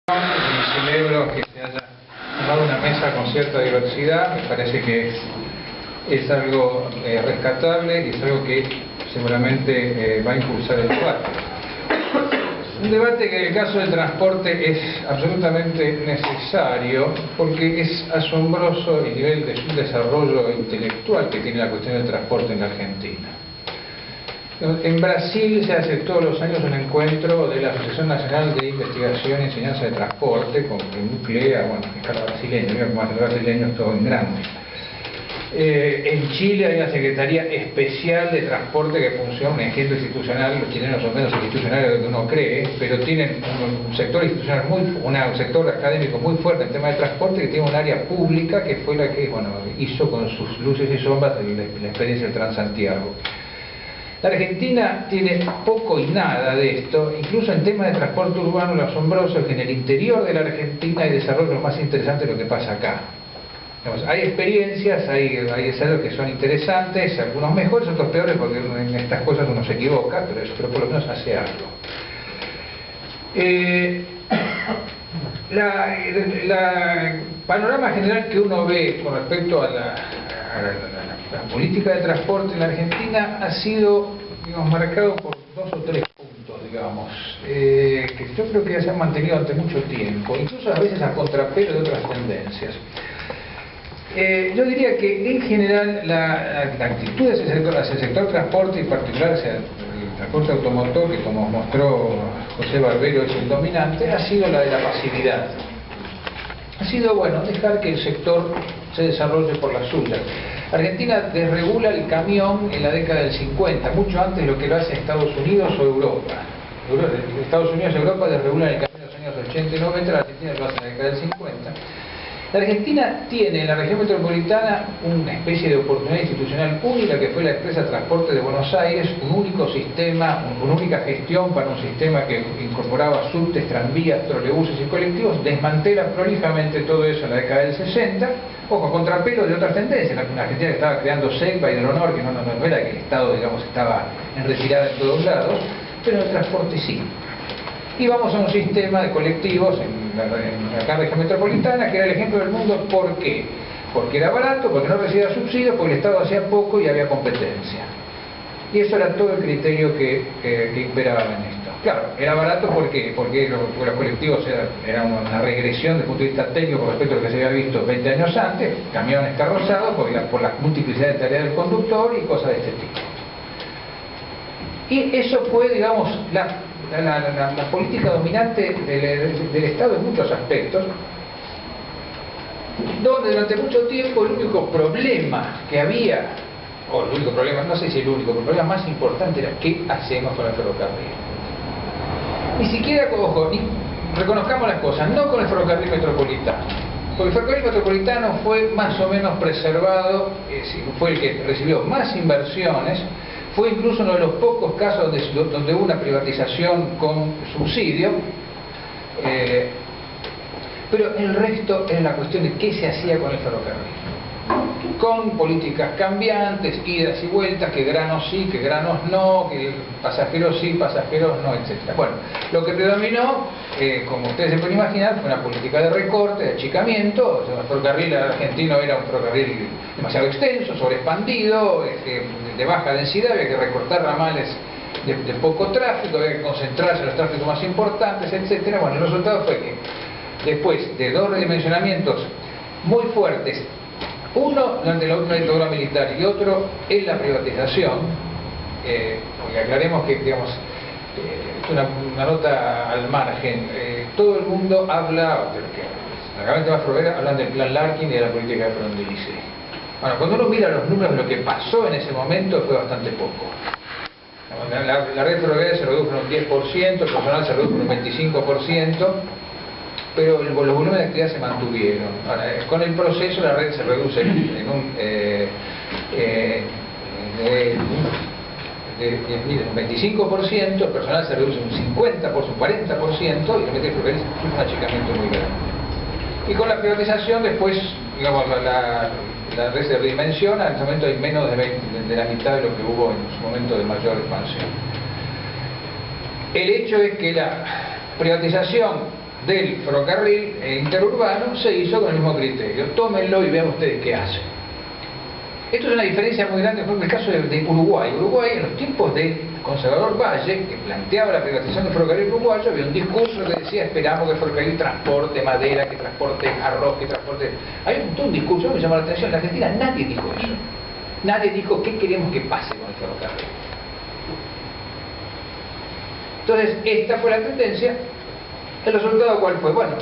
Y celebro que se haya tomado una mesa con cierta diversidad. Me parece que es algo rescatable y es algo que seguramente va a impulsar el debate. Un debate que en el caso del transporte es absolutamente necesario porque es asombroso el nivel de subdesarrollo intelectual que tiene la cuestión del transporte en la Argentina. En Brasil se hace todos los años un encuentro de la Asociación Nacional de Investigación y Enseñanza de Transporte, con que nuclea, bueno, en escala brasileña, mira cómo hace el brasileño, es todo en grande. En Chile hay una Secretaría Especial de Transporte que funciona, un ejemplo institucional. Los chilenos son menos institucionales de lo que uno cree, pero tienen un sector institucional un sector académico muy fuerte en tema de transporte, que tiene un área pública que fue la que, bueno, hizo con sus luces y sombras la experiencia del Transantiago. La Argentina tiene poco y nada de esto. Incluso en temas de transporte urbano, lo asombroso es que en el interior de la Argentina hay desarrollos más interesantes de lo que pasa acá. Hay experiencias, hay desarrollos que son interesantes, algunos mejores, otros peores, porque en estas cosas uno se equivoca, pero por lo menos hace algo. El panorama general que uno ve con respecto a la política de transporte en la Argentina ha sido, digamos, marcado por dos o tres puntos, digamos, que yo creo que se han mantenido durante mucho tiempo, incluso a veces a contrapelo de otras tendencias. Yo diría que en general la actitud hacia el sector transporte, y en particular hacia el transporte automotor, que como mostró José Barbero es el dominante, ha sido la de la pasividad. Ha sido, bueno, dejar que el sector se desarrolle por la suya. Argentina desregula el camión en la década del 50, mucho antes de lo que lo hace Estados Unidos o Europa. Estados Unidos y Europa desregulan el camión en los años 80 y 90, la Argentina lo hace en la década del 50. La Argentina tiene en la región metropolitana una especie de oportunidad institucional única, que fue la empresa Transporte de Buenos Aires, un único sistema, una única gestión para un sistema que incorporaba subtes, tranvías, trolebuses y colectivos. Desmantela prolijamente todo eso en la década del 60, ojo, contrapelo de otras tendencias. La Argentina que estaba creando CEPA y Hidronor, que no era que el Estado, digamos, estaba en retirada en todos lados, pero el transporte sí. Y vamos a un sistema de colectivos en la región metropolitana, que era el ejemplo del mundo. ¿Por qué? Porque era barato, porque no recibía subsidios, porque el Estado hacía poco y había competencia. Y eso era todo el criterio que imperaba en esto. Claro, era barato porque los colectivos eran una regresión desde el punto de vista técnico con respecto a lo que se había visto 20 años antes, camiones carrozados por la multiplicidad de tareas del conductor y cosas de este tipo. Y eso fue, digamos, la política dominante del Estado en muchos aspectos, donde durante mucho tiempo el único problema que había, o el único problema, no sé si el único, pero el problema más importante era qué hacemos con el ferrocarril. Ni siquiera, ojo, reconozcamos las cosas, no con el ferrocarril metropolitano, porque el ferrocarril metropolitano fue más o menos preservado, fue el que recibió más inversiones. Fue incluso uno de los pocos casos donde hubo una privatización con subsidio, pero el resto es la cuestión de qué se hacía con el ferrocarril. Con políticas cambiantes, idas y vueltas, que granos sí, que granos no, que pasajeros sí, pasajeros no, etc. Bueno, lo que predominó, como ustedes se pueden imaginar, fue una política de recorte, de achicamiento. O sea, el ferrocarril argentino era un ferrocarril demasiado extenso, sobreexpandido, de baja densidad, había que recortar ramales de poco tráfico, había que concentrarse en los tráficos más importantes, etc. Bueno, el resultado fue que después de dos redimensionamientos muy fuertes, uno durante la última dictadura militar y otro en la privatización, porque aclaremos que, digamos, una nota al margen, todo el mundo habla, la gaveta más ferroviaria hablan del plan Larkin y de la política de Frondizi. Bueno, cuando uno mira los números de lo que pasó en ese momento, fue bastante poco. La red ferroviaria se redujo en un 10%, el personal se redujo en un 25%, pero los volúmenes de actividad se mantuvieron. Ahora, con el proceso la red se reduce en un 25%, el personal se reduce en un 50%, un 40%, y la red ferroviaria es un achicamiento muy grande. Y con la privatización después, digamos, la red se redimensiona. En este momento hay menos de la mitad de lo que hubo en su momento de mayor expansión. El hecho es que la privatización del ferrocarril interurbano se hizo con el mismo criterio. Tómenlo y vean ustedes qué hacen. Esto es una diferencia muy grande con el caso de Uruguay. Uruguay, en los tiempos del conservador Valle, que planteaba la privatización del ferrocarril uruguayo, había un discurso que decía: esperamos que el ferrocarril transporte madera, que transporte arroz, que transporte... Hay todo un discurso que me llamó la atención. En la Argentina nadie dijo eso. Nadie dijo qué queremos que pase con el ferrocarril. Entonces, esta fue la tendencia. ¿El resultado cuál fue? Bueno,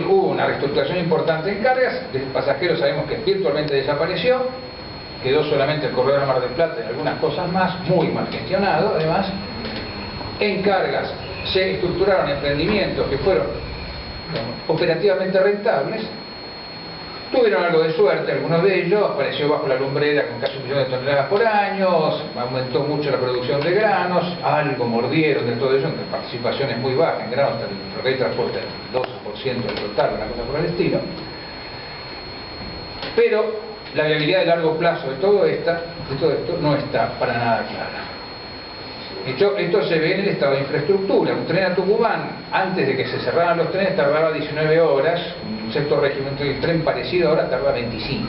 hubo una reestructuración importante en cargas. De pasajeros sabemos que virtualmente desapareció. Quedó solamente el corredor de Mar del Plata y algunas cosas más, muy mal gestionado además. En cargas se estructuraron emprendimientos que fueron, digamos, operativamente rentables. Tuvieron algo de suerte algunos de ellos, apareció bajo la lumbrera con casi 1 millón de toneladas por año, aumentó mucho la producción de granos, algo mordieron de todo ello, aunque participación es muy baja en granos, hasta el ferrocarril transporta el 12% del total, una cosa por el estilo. Pero la viabilidad de largo plazo de todo esto no está para nada clara. De hecho, esto se ve en el estado de infraestructura. Un tren a Tucumán, antes de que se cerraran los trenes, tardaba 19 horas. Un sexto régimen, el tren parecido ahora tarda 25.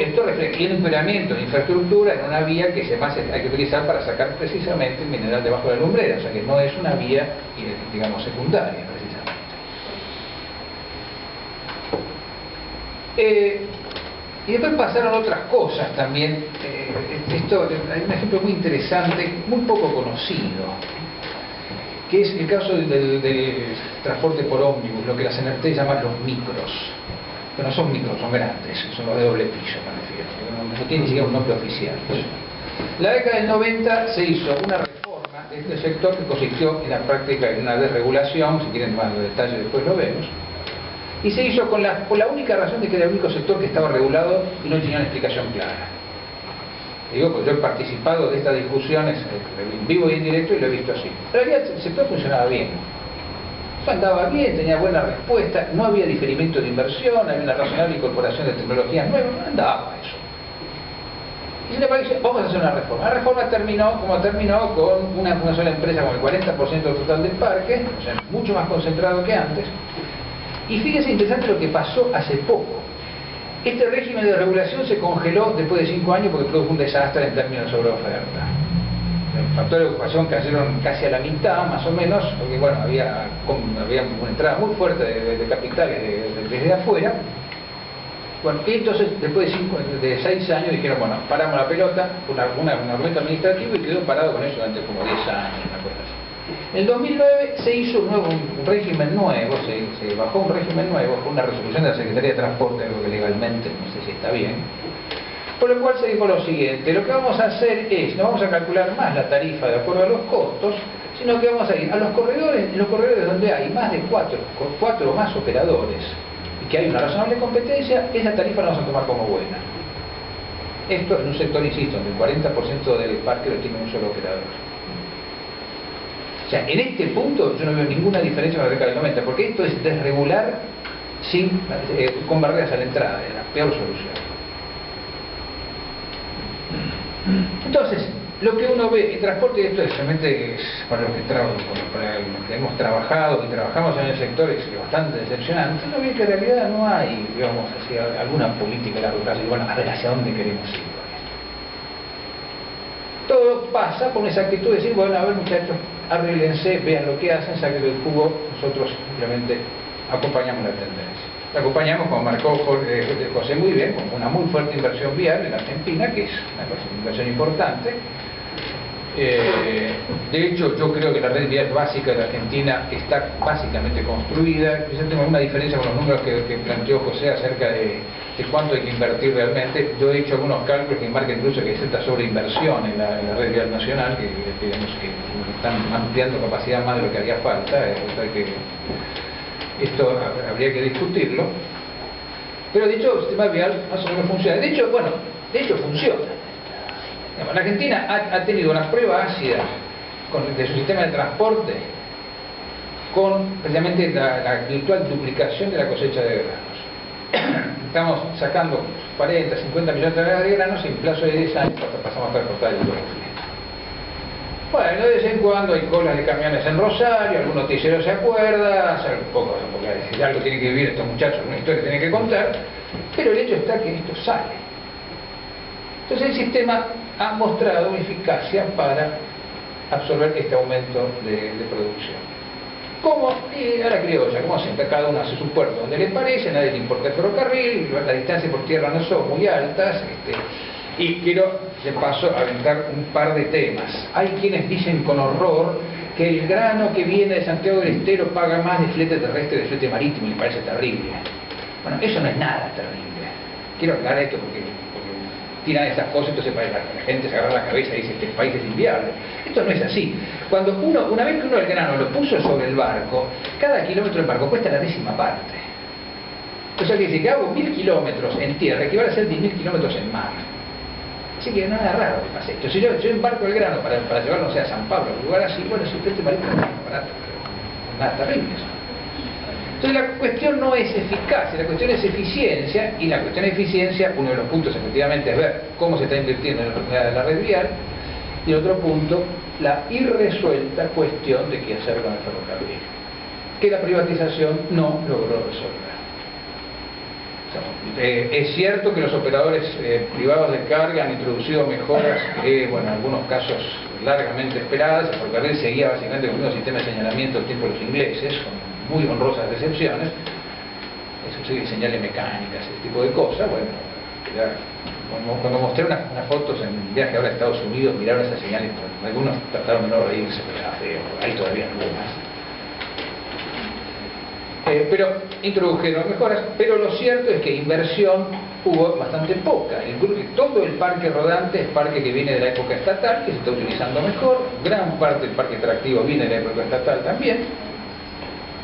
Esto refleja el empeoramiento de infraestructura en una vía que más hay que utilizar para sacar precisamente el mineral debajo de la lumbrera. O sea que no es una vía, digamos, secundaria, precisamente. Y después pasaron otras cosas también. Hay un ejemplo muy interesante, muy poco conocido, que es el caso del transporte por ómnibus, lo que la CNT llama los micros. Que no son micros, son grandes, son los de doble piso, me refiero. No tiene ni siquiera un nombre oficial. En la década del 90 se hizo una reforma de este sector que consistió en la práctica en una desregulación. Si quieren más detalles después lo vemos. Y se hizo con la única razón de que era el único sector que estaba regulado y no tenía una explicación clara. Digo, pues yo he participado de estas discusiones en vivo y en directo y lo he visto así. En realidad el sector funcionaba bien. Eso andaba bien, tenía buena respuesta, no había diferimiento de inversión, había una razonable incorporación de tecnologías nuevas, no andaba eso. Y se le parece, vamos a hacer una reforma. La reforma terminó con una sola empresa con el 40% del total del parque, o sea, mucho más concentrado que antes. Y fíjense interesante lo que pasó hace poco. Este régimen de regulación se congeló después de 5 años porque produjo un desastre en términos de sobreoferta. Los factores de ocupación cayeron casi a la mitad, más o menos, porque bueno, había una entrada muy fuerte de capitales desde afuera. Bueno, y entonces después de 6 años dijeron, bueno, paramos la pelota, un argumento administrativo, y quedó parado con eso durante como 10 años, una cosa así. En el 2009 se hizo un régimen nuevo, se bajó un régimen nuevo, con una resolución de la Secretaría de Transporte, algo que legalmente no sé si está bien, por lo cual se dijo lo siguiente: lo que vamos a hacer es, no vamos a calcular más la tarifa de acuerdo a los costos, sino que vamos a ir a los corredores, en los corredores donde hay más de 4 o más operadores, y que hay una razonable competencia, esa tarifa la vamos a tomar como buena. Esto en un sector, insisto, donde el 40% del parque lo tiene un solo operador. O sea, en este punto yo no veo ninguna diferencia con la década del 90, porque esto es desregular con barreras a la entrada, es la peor solución. Entonces, lo que uno ve en transporte, y esto es realmente para los que hemos trabajado y trabajamos en el sector, es bastante decepcionante. Uno ve que en realidad no hay, digamos, así, alguna política a largo plazo, y bueno, a ver hacia dónde queremos ir. Todo pasa por esa actitud de decir, bueno, a ver muchachos, arréglense, vean lo que hacen, saquen el jugo, nosotros simplemente acompañamos la tendencia. La acompañamos, como marcó José muy bien, con una muy fuerte inversión vial en Argentina, que es una inversión importante. De hecho, yo creo que la red vial básica de Argentina está básicamente construida. Quizás tengo alguna diferencia con los números que planteó José acerca de cuánto hay que invertir realmente. Yo he hecho algunos cálculos que marcan incluso que hay cierta sobreinversión en la red vial nacional, que están ampliando capacidad más de lo que haría falta. Esto habría que discutirlo. Pero de hecho el sistema vial más o menos funciona. De hecho funciona. La Argentina ha tenido una prueba ácida de su sistema de transporte con precisamente la virtual duplicación de la cosecha de granos. Estamos sacando 40, 50 millones de toneladas de granos y en plazo de 10 años pasamos a transportar el doble. Bueno, de vez en cuando hay colas de camiones en Rosario, algún noticiero se acuerda, hace un poco, porque si algo tiene que vivir estos muchachos, una historia que tienen que contar, pero el hecho está que esto sale. Entonces el sistema ha mostrado una eficacia para absorber este aumento de producción. Como a la criolla, como siempre, cada uno hace su puerto donde le parece, a nadie le importa el ferrocarril, las distancias por tierra no son muy altas, y quiero de paso aventar un par de temas. Hay quienes dicen con horror que el grano que viene de Santiago del Estero paga más de flete terrestre que de flete marítimo, y les parece terrible. Bueno, eso no es nada terrible. Quiero aclarar esto porque tiran estas cosas, entonces la gente se agarra la cabeza y dice que el país es inviable. Esto no es así. Cuando una vez que uno el grano lo puso sobre el barco, cada kilómetro del barco cuesta la 10ª parte. O sea que si hago 1000 kilómetros en tierra, equivale a hacer 10.000 kilómetros en mar. Así que nada raro que pase esto. Si yo embarco el grano para llevarlo, no sé, a San Pablo, un lugar así, bueno, si el marítimo es más barato, pero nada terrible eso. Entonces la cuestión no es eficacia, la cuestión es eficiencia, y la cuestión de eficiencia, uno de los puntos efectivamente es ver cómo se está invirtiendo en la red vial, y el otro punto, la irresuelta cuestión de qué hacer con el ferrocarril, que la privatización no logró resolver. Es cierto que los operadores privados de carga han introducido mejoras que, bueno, en algunos casos largamente esperadas. El ferrocarril seguía básicamente con el mismo sistema de señalamiento del tiempo de los ingleses, con muy honrosas excepciones. Eso sí, señales mecánicas, ese tipo de cosas. Bueno, cuando mostré unas fotos en un viaje ahora a Estados Unidos, miraron esas señales, algunos trataron de no reírse, pero era feo, hay todavía algunas. Pero introdujeron mejoras, pero lo cierto es que inversión hubo bastante poca. Todo el parque rodante es parque que viene de la época estatal, que se está utilizando mejor. Gran parte del parque atractivo viene de la época estatal también.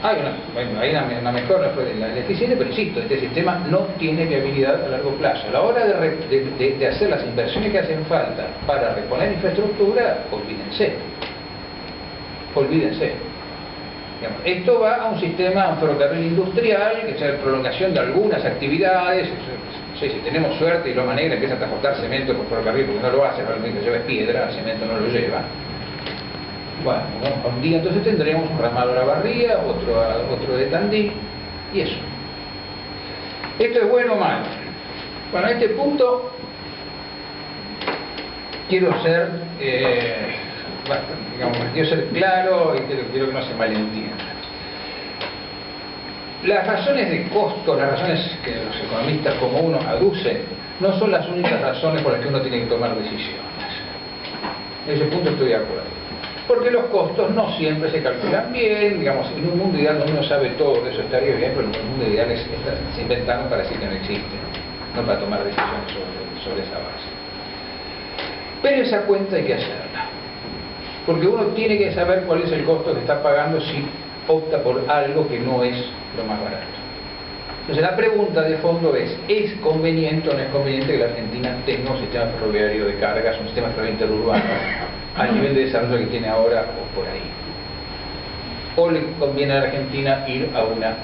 Hay una mejora en la eficiencia, pero insisto, este sistema no tiene viabilidad a largo plazo. A la hora de hacer las inversiones que hacen falta para reponer infraestructura, olvídense. Digamos, esto va a un sistema, a un ferrocarril industrial, que sea la prolongación de algunas actividades. No sé, si tenemos suerte y Loma Negra empieza a transportar cemento por ferrocarril, porque no lo hace, realmente lleva piedra, cemento no lo lleva. Bueno, un día entonces tendremos un ramal a La Barría, otro de Tandil, y eso. ¿Esto es bueno o malo? Bueno, a este punto quiero ser claro y quiero que no se malentienda. Las razones de costo, las razones que los economistas como uno aducen, no son las únicas razones por las que uno tiene que tomar decisiones. En ese punto estoy de acuerdo. Porque los costos no siempre se calculan bien, digamos, en un mundo ideal donde uno sabe todo, eso estaría bien, pero en un mundo ideal se inventaron para decir que no existen, no para tomar decisiones sobre esa base. Pero esa cuenta hay que hacerla, porque uno tiene que saber cuál es el costo que está pagando si opta por algo que no es lo más barato. Entonces la pregunta de fondo ¿es conveniente o no es conveniente que la Argentina tenga un sistema ferroviario de cargas, un sistema ferroviario interurbano al nivel de desarrollo que tiene ahora o por ahí? ¿O le conviene a la Argentina ir a una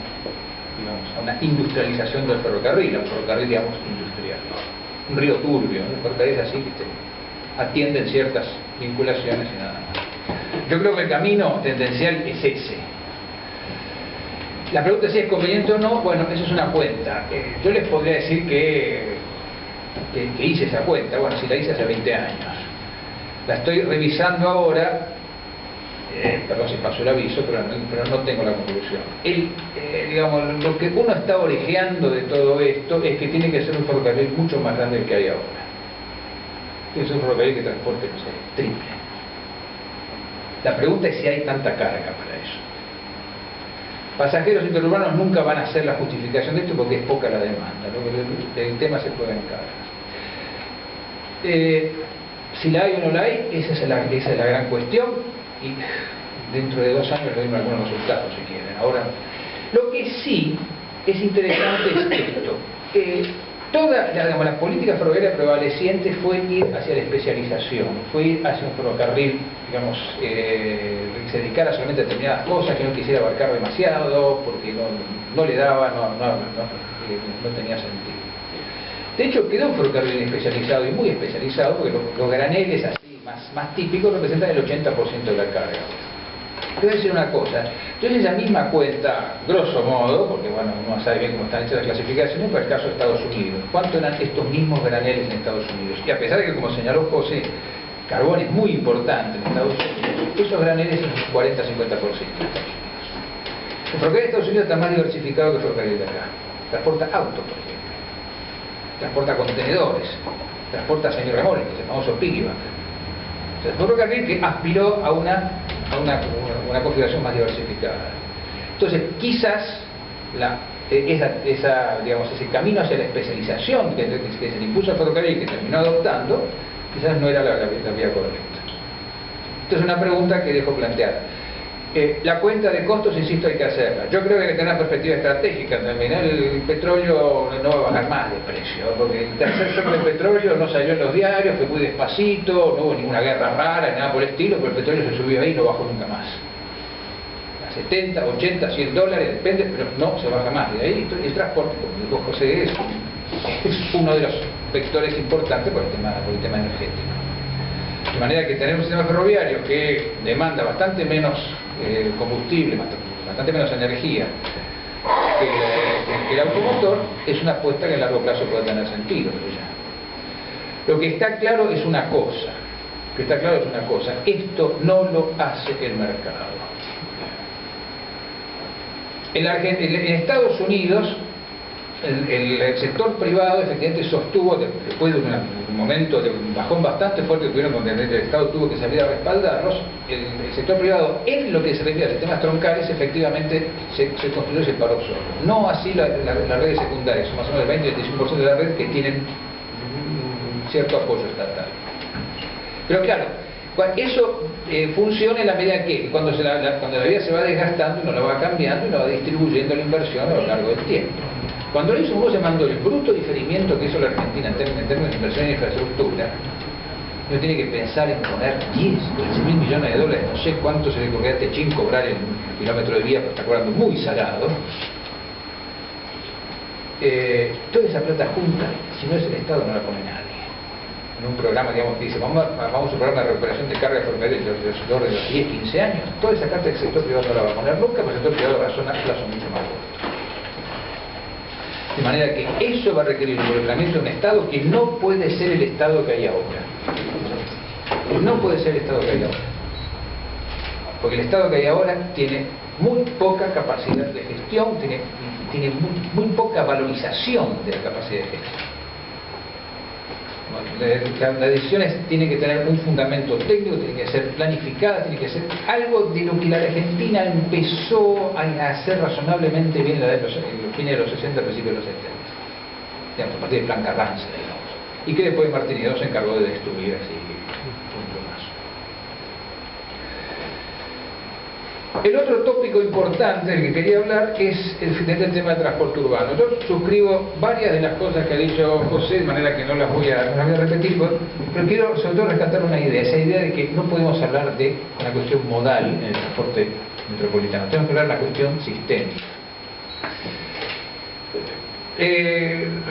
industrialización del ferrocarril, a un ferrocarril, digamos, industrial? Un río turbio, un ferrocarril así que atienden ciertas vinculaciones y nada más. Yo creo que el camino tendencial es ese. La pregunta es si es conveniente o no. Bueno, eso es una cuenta. Yo les podría decir que hice esa cuenta. Bueno, si la hice hace 20 años. La estoy revisando ahora, perdón si pasó el aviso, pero no tengo la conclusión. Digamos, lo que uno está orejeando de todo esto es que tiene que ser un ferrocarril mucho más grande del que hay ahora. Tiene que ser un ferrocarril que transporte, no sé, triple. La pregunta es si hay tanta carga para eso. Pasajeros interurbanos nunca van a ser la justificación de esto porque es poca la demanda, ¿no? El tema se puede encargar. Si la hay o no la hay, esa es la gran cuestión, y dentro de 2 años le doy algunos resultados si quieren. Ahora, lo que sí es interesante es esto. Toda la política ferroviaria prevaleciente fue ir hacia la especialización, fue ir hacia un ferrocarril, digamos, que se dedicara solamente a determinadas cosas, que no quisiera abarcar demasiado, porque no le daba, no tenía sentido. De hecho, quedó un ferrocarril especializado y muy especializado, porque los graneles así, más más típicos representan el 80% de la carga. Te voy a decir una cosa, entonces esa misma cuenta, grosso modo, porque bueno, uno sabe bien cómo están hechas las clasificaciones, para el caso de Estados Unidos, ¿cuánto eran estos mismos graneles en Estados Unidos? Y a pesar de que, como señaló José, carbón es muy importante en Estados Unidos, esos graneles son un 40-50% en Estados Unidos. El ferrocarril de Estados Unidos está más diversificado que el ferrocarril de acá. Transporta autos, por ejemplo, transporta contenedores, transporta semirremolques, el famoso piggyback. O sea, el ferrocarril que aspiró a una configuración más diversificada. Entonces, quizás digamos, ese camino hacia la especialización que se le impuso al ferrocarril, que terminó adoptando, quizás no era la vía correcta. Entonces, una pregunta que dejo planteada. La cuenta de costos, insisto, hay que hacerla. Yo creo que hay que tener una perspectiva estratégica también. El petróleo no va a bajar más de precio, porque el tercer shock del petróleo no salió en los diarios, fue muy despacito, no hubo ninguna guerra rara, ni nada por el estilo, pero el petróleo se subió ahí y no bajó nunca más. A 70, 80, 100 dólares, depende, pero no se baja más. De ahí el transporte, como dijo José, es uno de los vectores importantes por el tema energético. De manera que tener un sistema ferroviario que demanda bastante menos combustible, bastante menos energía que el automotor, es una apuesta que a largo plazo puede tener sentido. Lo que está claro es una cosa, esto no lo hace el mercado. En Estados Unidos, el sector privado efectivamente sostuvo, después de un momento de un bajón bastante fuerte que tuvieron, donde el Estado tuvo que salir a respaldarlos, el sector privado, en lo que se refiere a sistemas troncales, efectivamente se construyó y se paró solo. No así las redes secundarias, son más o menos el 20-25% de la red que tienen cierto apoyo estatal. Pero claro, eso funciona en la medida que cuando la vía se va desgastando, uno la va cambiando y uno va distribuyendo la inversión a lo largo del tiempo. Cuando lo hizo se mandó el bruto diferimiento que hizo la Argentina en términos de inversión en infraestructura, uno tiene que pensar en poner 10, 15 mil millones de dólares, no sé cuánto se le ocurrió a Techín cobrar en un kilómetro de vía, pero está cobrando muy salado. Toda esa plata junta, si no es el Estado, no la pone nadie. En un programa, digamos, que dice, vamos a un programa de recuperación de carga ferroviaria de los 10, 15 años, toda esa carta del sector privado no la va a poner nunca, porque el sector privado razona a plazo mucho más corto. De manera que eso va a requerir el involucramiento de un Estado que no puede ser el Estado que hay ahora. No puede ser el Estado que hay ahora. Porque el Estado que hay ahora tiene muy poca capacidad de gestión, tiene muy poca valorización de la capacidad de gestión. Las decisiones tienen que tener un fundamento técnico, tienen que ser planificadas, tienen que ser algo de lo que la Argentina empezó a hacer razonablemente bien en los fines de los 60, principios de los 70, digamos, a partir del plan Carranza, digamos, y que después Martín Hidalgo se encargó de destruir así, punto más. El otro tópico importante del que quería hablar es el tema del transporte urbano. Yo suscribo varias de las cosas que ha dicho José, de manera que no las voy a repetir, pero quiero sobre todo rescatar una idea, esa idea de que no podemos hablar de una cuestión modal en el transporte metropolitano, tenemos que hablar de la cuestión sistémica.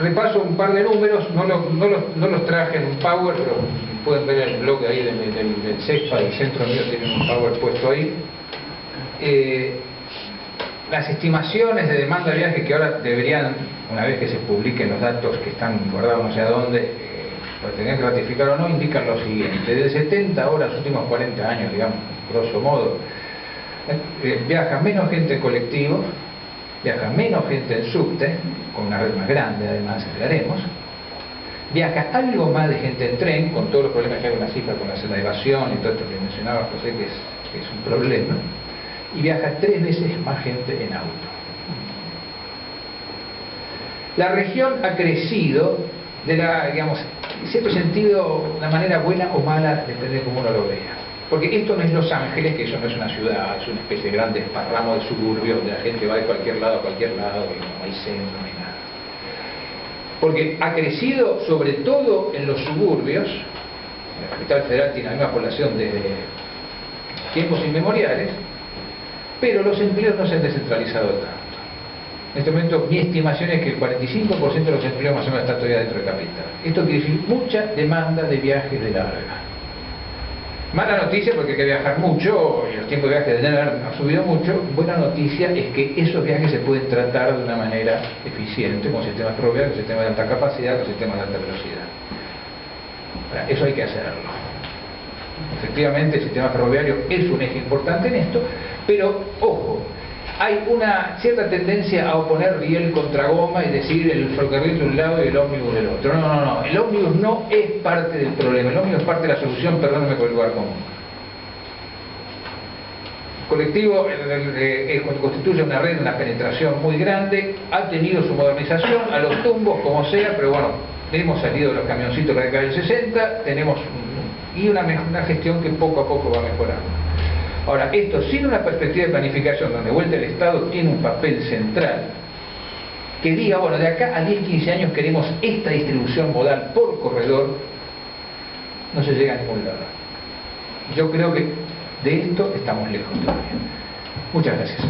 Repaso un par de números, no los traje en un Power, pero pueden ver el blog ahí del CEPA, del Centro Mío, tienen un Power puesto ahí. Las estimaciones de demanda de viaje que ahora deberían, una vez que se publiquen los datos que están guardados no sé a dónde, para tener que ratificar o no, indican lo siguiente: desde 70 ahora, los últimos 40 años, digamos, grosso modo, viaja menos gente en colectivo, viaja menos gente en subte, con una red más grande además, aclaremos, viaja algo más de gente en tren, con todos los problemas que hay con la cifra, con la evasión y todo esto que mencionaba José, que es un problema, y viaja 3 veces más gente en auto. La región ha crecido digamos, siempre sentido de una manera buena o mala, depende de cómo uno lo vea. Porque esto no es Los Ángeles, que eso no es una ciudad, es una especie de gran desparramo de suburbios donde la gente va de cualquier lado a cualquier lado y no hay centro, no hay nada. Porque ha crecido sobre todo en los suburbios. La capital federal tiene la misma población desde tiempos inmemoriales, pero los empleos no se han descentralizado tanto. En este momento mi estimación es que el 45% de los empleos más o menos está todavía dentro de capital. Esto quiere decir mucha demanda de viajes de larga. Mala noticia porque hay que viajar mucho y los tiempos de viaje deben haber subido mucho. Buena noticia es que esos viajes se pueden tratar de una manera eficiente con sistemas ferroviarios, con sistemas de alta capacidad, con sistemas de alta velocidad. Ahora, eso hay que hacerlo. Efectivamente, el sistema ferroviario es un eje importante en esto, pero ojo, hay una cierta tendencia a oponer riel contra goma y decir el ferrocarril de un lado y el ómnibus del otro. No. El ómnibus no es parte del problema. El ómnibus es parte de la solución, perdónenme por el lugar común. El colectivo constituye una red, una penetración muy grande, ha tenido su modernización, a los tumbos, como sea, pero bueno, hemos salido de los camioncitos de la década del 60, tenemos una gestión que poco a poco va mejorando. Ahora, esto sin una perspectiva de planificación, donde de vuelta el Estado tiene un papel central, que diga, bueno, de acá a 10, 15 años queremos esta distribución modal por corredor, no se llega a ningún lado. Yo creo que de esto estamos lejos todavía. Muchas gracias.